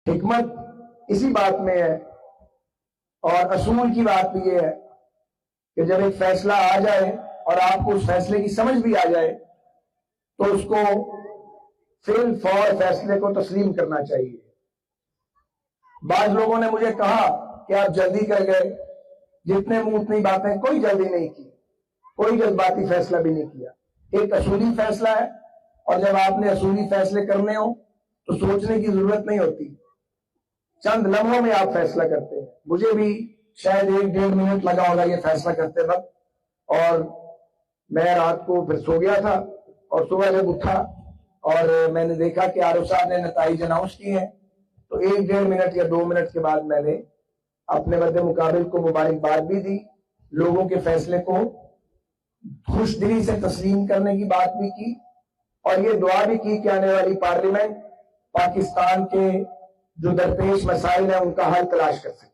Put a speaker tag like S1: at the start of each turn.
S1: हिकमत इसी बात में है और असूल की बात भी ये है कि जब एक फैसला आ जाए और आपको उस फैसले की समझ भी आ जाए तो उसको फिल फौर फैसले को तस्लीम करना चाहिए। बाज लोगों ने मुझे कहा कि आप जल्दी कर गए, जितने मुंह उतनी बातें, कोई जल्दी नहीं की, कोई जज्बाती फैसला भी नहीं किया। एक असूली फैसला है और जब आपने असूली फैसले करने हो तो सोचने की जरूरत नहीं होती, चंद लम्हों में आप फैसला करते हैं। मुझे भी शायद 1-1.5 मिनट लगा होगा ये फैसला करते वक्त, और मैं रात को फिर सो गया था और सुबह जब उठा और मैंने देखा कि आरओ साहब ने नताइज अनाउंस किए हैं तो 1-1.5 मिनट या 2 मिनट के बाद मैंने अपने मद्दे मुकाबिल को मुबारकबाद भी दी, लोगों के फैसले को खुश दिली से तस्लीम करने की बात भी की और ये दुआ भी की कि आने वाली पार्लियामेंट पाकिस्तान के जो दरपेश मसाइल है उनका हल तलाश कर सके।